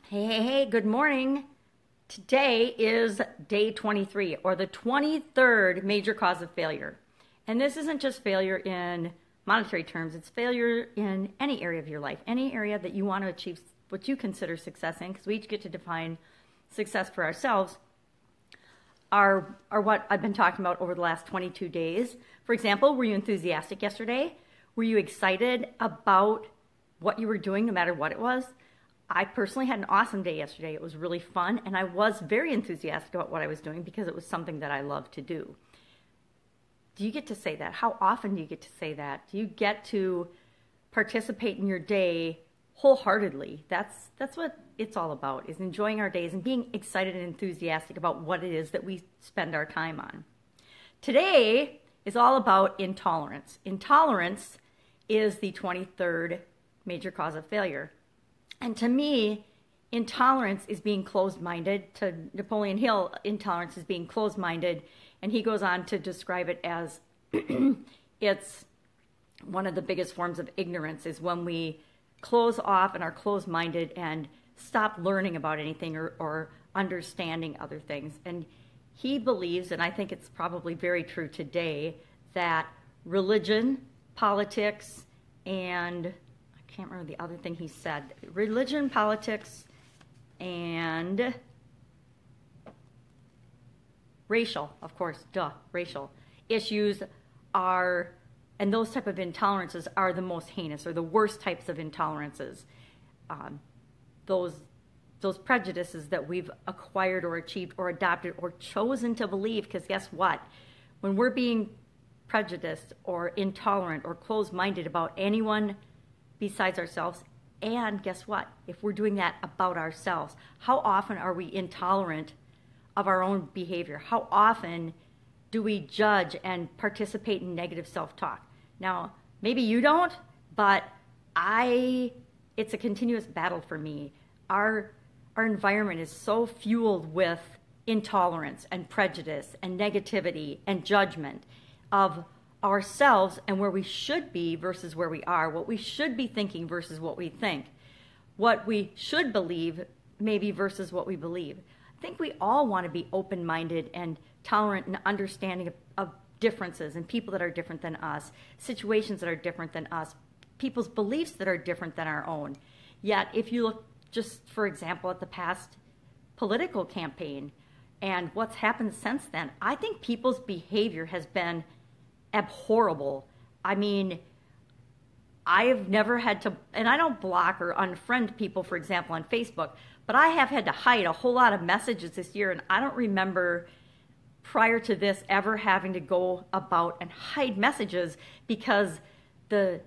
Hey, good morning. Today is day 23, or the 23rd major cause of failure. And this isn't just failure in monetary terms, it's failure in any area of your life, any area that you want to achieve what you consider success in, because we each get to define success for ourselves, are what I've been talking about over the last 22 days. For example, were you enthusiastic yesterday? Were you excited about what you were doing, no matter what it was? I personally had an awesome day yesterday. It was really fun, and I was very enthusiastic about what I was doing because it was something that I love to do. Do you get to say that? How often do you get to say that? Do you get to participate in your day wholeheartedly? That's what it's all about, is enjoying our days and being excited and enthusiastic about what it is that we spend our time on. Today is all about intolerance. Intolerance is the 23rd major cause of failure. And to me, intolerance is being closed-minded. To Napoleon Hill, intolerance is being closed-minded. And he goes on to describe it as it's one of the biggest forms of ignorance is when we close off and are closed-minded and stop learning about anything or understanding other things. And he believes, and I think it's probably very true today, that religion, politics, and I can't remember the other thing he said. Religion, politics, and racial, of course, racial issues are, and those type of intolerances are the most heinous or the worst types of intolerances. Those prejudices that we've acquired or achieved or adopted or chosen to believe, because guess what? When we're being prejudiced or intolerant or closed-minded about anyone besides ourselves, and guess what? If we're doing that about ourselves, how often are we intolerant of our own behavior? How often do we judge and participate in negative self-talk? Now, maybe you don't, but it's a continuous battle for me. Our environment is so fueled with intolerance and prejudice and negativity and judgment of ourselves and where we should be versus where we are, what we should be thinking versus what we think, what we should believe maybe versus what we believe. I think we all want to be open-minded and tolerant and understanding of differences and people that are different than us, situations that are different than us, people's beliefs that are different than our own. Yet if you look just, for example, at the past political campaign and what's happened since then, I think people's behavior has been abhorrible. I mean, I have never had to, and I don't block or unfriend people, for example, on Facebook, but I have had to hide a whole lot of messages this year, and I don't remember prior to this ever having to go about and hide messages because the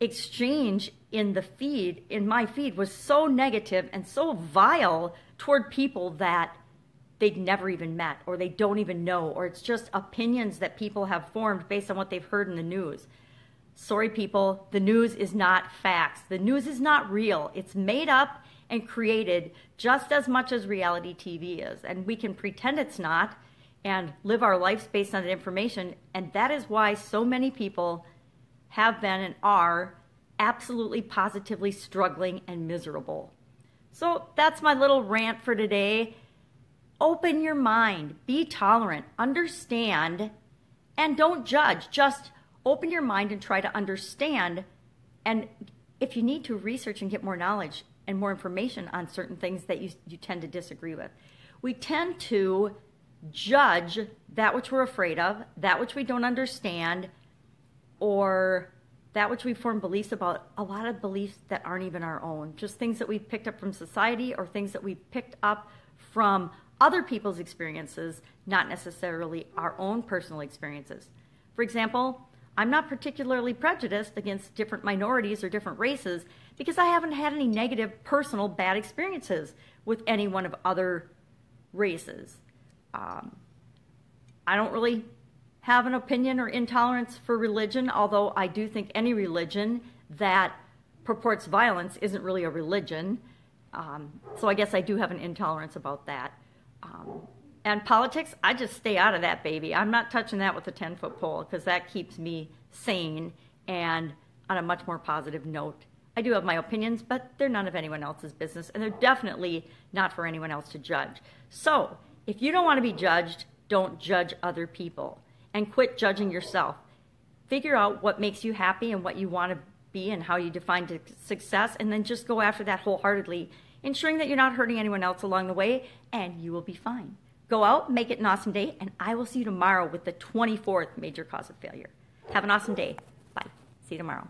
exchange in the feed, in my feed, was so negative and so vile toward people that they'd never even met or they don't even know, or it's just opinions that people have formed based on what they've heard in the news. Sorry, people, the news is not facts. The news is not real. It's made up and created just as much as reality TV is. And we can pretend it's not and live our lives based on that information. And that is why so many people have been and are absolutely positively struggling and miserable. So that's my little rant for today. Open your mind, be tolerant, understand, and don't judge. Just open your mind and try to understand. And if you need to, research and get more knowledge and more information on certain things that you tend to disagree with. We tend to judge that which we're afraid of, that which we don't understand, or that which we form beliefs about, a lot of beliefs that aren't even our own. Just things that we've picked up from society or things that we've picked up from other people's experiences, not necessarily our own personal experiences. For example, I'm not particularly prejudiced against different minorities or different races because I haven't had any negative personal bad experiences with any one of other races. I don't really have an opinion or intolerance for religion, although I do think any religion that purports violence isn't really a religion. So I guess I do have an intolerance about that. And politics, I just stay out of that, baby. I'm not touching that with a 10-foot pole because that keeps me sane and on a much more positive note I do have my opinions, but they're none of anyone else's business, and they're definitely not for anyone else to judge. So, if you don't want to be judged, don't judge other people, and quit judging yourself. Figure out what makes you happy and what you want to be and how you define success, and then just go after that wholeheartedly, ensuring that you're not hurting anyone else along the way, and you will be fine. Go out, make it an awesome day, and I will see you tomorrow with the 24th major cause of failure. Have an awesome day. Bye. See you tomorrow.